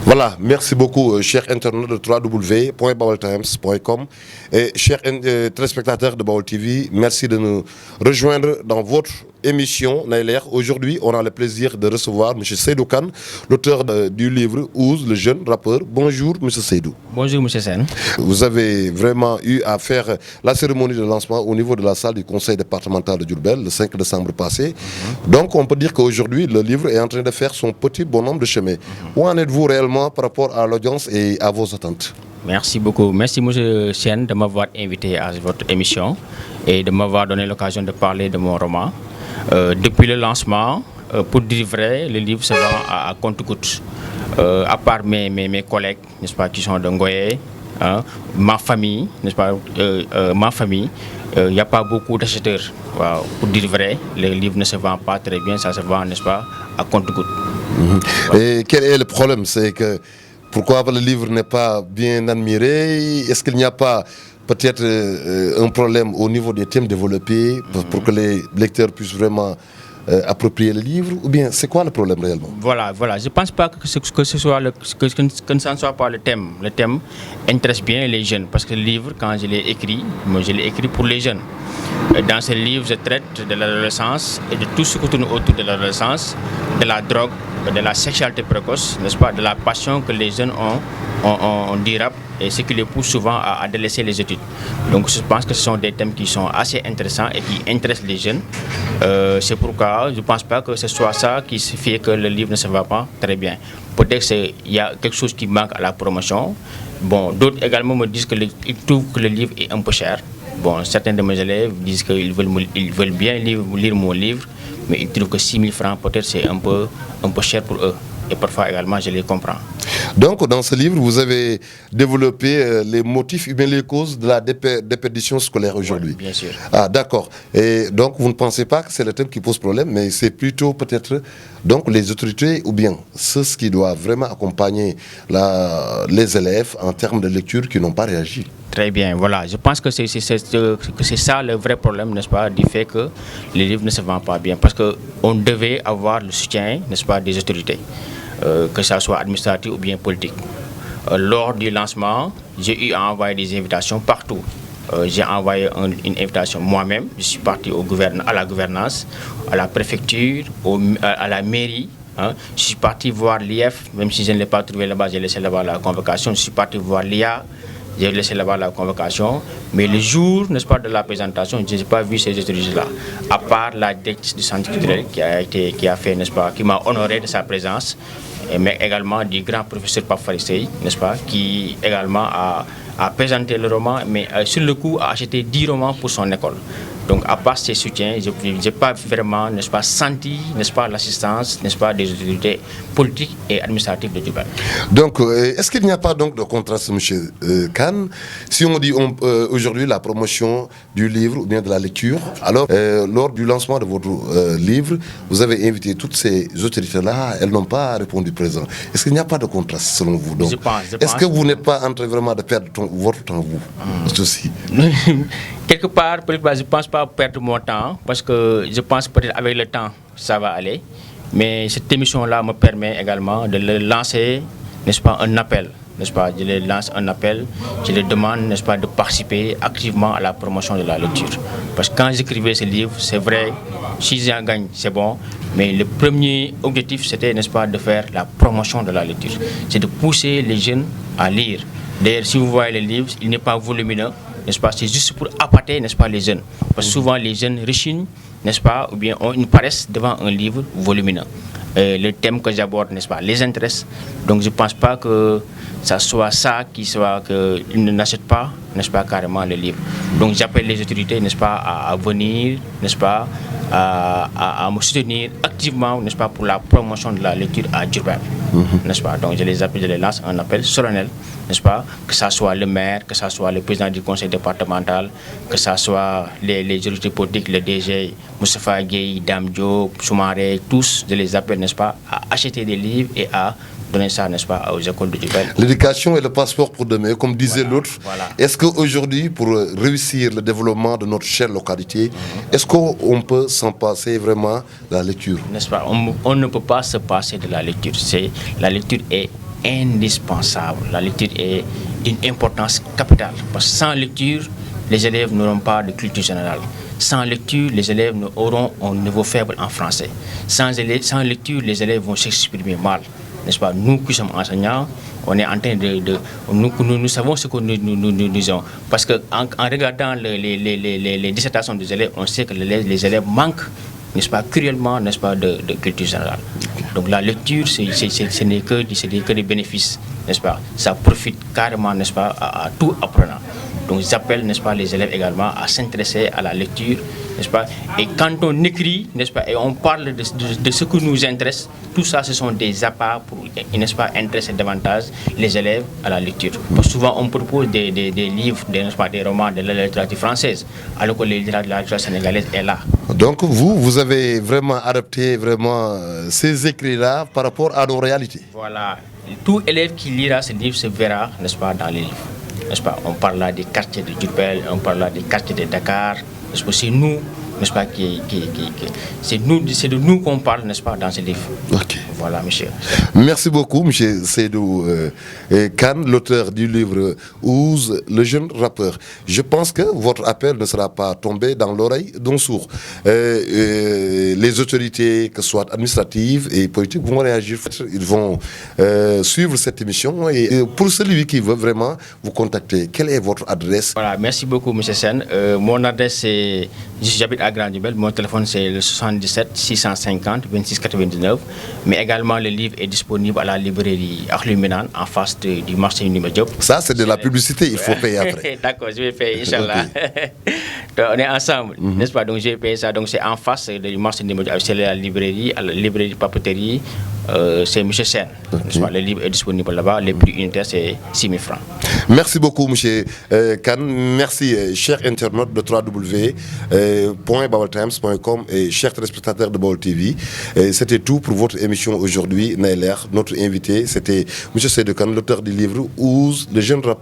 Voilà, merci beaucoup, chers internautes de www.baoltimes.com et chers téléspectateurs de Baol TV. Merci de nous rejoindre dans votre émission Naïler. Aujourd'hui, on a le plaisir de recevoir M. Seydou Kane, l'auteur du livre Ouz, le jeune rappeur. Bonjour, M. Seydou. Bonjour, M. Sen. Vous avez vraiment eu à faire la cérémonie de lancement au niveau de la salle du conseil départemental de Diourbel le 5 décembre passé. Donc, on peut dire qu'aujourd'hui, le livre est en train de faire son petit bonhomme de chemin. Où en êtes-vous réellement par rapport à l'audience et à vos attentes? Merci beaucoup. Merci, M. Sen, de m'avoir invité à votre émission et de m'avoir donné l'occasion de parler de mon roman. Depuis le lancement, pour dire vrai, le livre se vend à compte-gouttes. À part mes collègues, n'est-ce pas, qui sont de Ngoye, ma famille, n'est-ce pas, il n'y a pas beaucoup d'acheteurs. Wow. Pour dire vrai, le livre ne se vend pas très bien, ça se vend, n'est-ce pas, à compte-gouttes. Et quel est le problème? C'est que pourquoi le livre n'est pas bien admiré? Est-ce qu'il n'y a pas peut-être un problème au niveau des thèmes développés pour que les lecteurs puissent vraiment approprier le livre? Ou bien c'est quoi le problème réellement? Voilà. Je ne pense pas que ce soit que ça ne soit pas le thème. Le thème intéresse bien les jeunes parce que le livre, quand je l'ai écrit, moi je l'ai écrit pour les jeunes. Dans ce livre, je traite de l'adolescence et de tout ce qui tourne autour de l'adolescence, de la drogue, de la sexualité précoce, n'est-ce pas, de la passion que les jeunes ont du rap et ce qui les pousse souvent à délaisser les études. Donc je pense que ce sont des thèmes qui sont assez intéressants et qui intéressent les jeunes. C'est pourquoi je ne pense pas que ce soit ça qui fait que le livre ne se va pas très bien. Peut-être qu'il y a quelque chose qui manque à la promotion. Bon, d'autres également me disent qu'ils trouvent que le livre est un peu cher. Bon, certains de mes élèves disent qu'ils veulent bien lire mon livre, mais ils trouvent que 6 000 francs, peut-être c'est un peu cher pour eux. Et parfois également, je les comprends. Donc, dans ce livre, vous avez développé les motifs et bien les causes de la déperdition scolaire aujourd'hui. Oui, bien sûr. Ah, d'accord. Et donc, vous ne pensez pas que c'est le thème qui pose problème, mais c'est plutôt peut-être donc les autorités ou bien ceux qui doivent vraiment accompagner les élèves en termes de lecture qui n'ont pas réagi. Très bien, voilà. Je pense que c'est ça le vrai problème, n'est-ce pas, du fait que les livres ne se vendent pas bien. Parce qu'on devait avoir le soutien, n'est-ce pas, des autorités, que ce soit administratif ou bien politique. Lors du lancement, j'ai eu à envoyer des invitations partout. J'ai envoyé une invitation moi-même. Je suis parti à la gouvernance, à la préfecture, à la mairie. Je suis parti voir l'IF, même si je ne l'ai pas trouvé là-bas, j'ai laissé là-bas la convocation. Je suis parti voir l'IA. J'ai laissé là-bas la convocation, mais le jour, n'est-ce pas, de la présentation, je n'ai pas vu ces autorités-là, à part la directrice du centre culturel qui a fait, n'est-ce pas, qui m'a honoré de sa présence, mais également du grand professeur Pape Farisei, n'est-ce pas, qui également a présenté le roman, mais sur le coup a acheté 10 romans pour son école. Donc à part ces soutiens, je n'ai pas vraiment, n'est-ce pas, senti, n'est-ce pas, l'assistance, n'est-ce pas, des autorités politiques et administratives de Diourbel. Donc, est-ce qu'il n'y a pas donc de contraste, M. Kane? Si on dit aujourd'hui la promotion du livre ou bien de la lecture, alors lors du lancement de votre livre, vous avez invité toutes ces autorités-là, elles n'ont pas répondu présent. Est-ce qu'il n'y a pas de contraste selon vous? Donc, je pense. Est-ce que vous n'êtes pas en train vraiment de perdre votre temps, vous aussi? Quelque part, je ne pense pas perdre mon temps, parce que je pense peut-être avec le temps, ça va aller. Mais cette émission-là me permet également de le lancer, n'est-ce pas, un appel. N'est-ce pas, je leur lance un appel, je leur demande, n'est-ce pas, de participer activement à la promotion de la lecture. Parce que quand j'écrivais ce livre, c'est vrai, si j'en gagne, c'est bon, mais le premier objectif, c'était, n'est-ce pas, de faire la promotion de la lecture. C'est de pousser les jeunes à lire. D'ailleurs, si vous voyez le livre, il n'est pas volumineux, n'est-ce pas, c'est juste pour appâter, n'est-ce pas, les jeunes. Parce que souvent, les jeunes rechignent, n'est-ce pas, ou bien ont une paresse devant un livre volumineux. Le thème que j'aborde, n'est-ce pas, les intéresse. Donc je ne pense pas que ça soit ça qui soit qu'ils n'achètent pas, n'est-ce pas, carrément le livre. Donc j'appelle les autorités, n'est-ce pas, à venir, n'est-ce pas, à me soutenir activement, n'est-ce pas, pour la promotion de la lecture à Diourbel. N'est-ce pas? Donc je les appelle, je les lance un appel solennel, n'est-ce pas, que ce soit le maire, que ce soit le président du conseil départemental, que ce soit les autorités politiques, le DG, Moustapha Gueye, Dame Diop, Soumaré, tous, je les appelle, n'est-ce pas, à acheter des livres et à donner ça, n'est-ce pas, aux écoles de Diourbel. L'éducation est le passeport pour demain, comme disait l'autre. Voilà. Est-ce qu'aujourd'hui, pour réussir le développement de notre chère localité, est-ce qu'on peut s'en passer vraiment de la lecture? N'est-ce pas? On ne peut pas se passer de la lecture. La lecture est indispensable. La lecture est d'une importance capitale. Parce que sans lecture, les élèves n'auront pas de culture générale. Sans lecture, les élèves auront un niveau faible en français. Sans lecture, les élèves vont s'exprimer mal. N'est-ce pas? Nous qui sommes enseignants, on est en train nous savons ce que nous disons. Parce qu'en regardant les dissertations des élèves, on sait que les élèves manquent, n'est-ce pas, cruellement, n'est-ce pas, de culture générale. Donc la lecture, ce n'est que des bénéfices, n'est-ce pas? Ça profite carrément, n'est-ce pas, à tout apprenant. Donc j'appelle, n'est-ce pas, les élèves également à s'intéresser à la lecture, n'est-ce pas? Et quand on écrit, n'est-ce pas, et on parle de ce qui nous intéresse, tout ça, ce sont des apports pour, n'est-ce pas, intéresser davantage les élèves à la lecture. Parce que souvent, on propose des livres, n'est-ce pas, des romans de la littérature française, alors que la littérature sénégalaise est là. Donc vous avez vraiment adapté vraiment ces écrits-là par rapport à nos réalités. Voilà. Tout élève qui lira ce livre se verra, n'est-ce pas, dans les livres. N'est-ce pas? On parle là des quartiers de Diourbel, on parle là des quartiers de Dakar. N'est-ce pas? C'est nous, n'est-ce pas, c'est de nous qu'on parle, n'est-ce pas, dans ce livre. Ok. Voilà, monsieur. Merci beaucoup, monsieur Seydou Kane, l'auteur du livre Ouz, le jeune rappeur. Je pense que votre appel ne sera pas tombé dans l'oreille d'un sourd. Les autorités, que ce soit administratives et politiques, vont réagir. Ils vont suivre cette émission. Et pour celui qui veut vraiment vous contacter, quelle est votre adresse? Voilà, merci beaucoup, monsieur Sen. Mon adresse, c'est... J'habite à Grand Diourbel. Mon téléphone, c'est le 77 650 26 99. Mais également, le livre est disponible à la librairie Akhluminan, en face du marché Ndoumbé Diop. Ça, c'est de la publicité, il faut payer après. D'accord, je vais payer, Inch'Allah. Donc, on est ensemble, n'est-ce pas? Donc, j'ai payé ça. Donc, c'est en face du marché Ndoumbé Diop. C'est la librairie papeterie. C'est M. Sen. Okay. Le livre est disponible là-bas. Les prix unitaires, c'est 6 000 francs. Merci beaucoup, M. Kane. Merci, chers internautes de www.baoltimes.com et chers téléspectateurs de Baol TV. C'était tout pour votre émission aujourd'hui, Naïler. Notre invité, c'était M. Seydou Kane, l'auteur du livre Ouz, le jeune rappeur.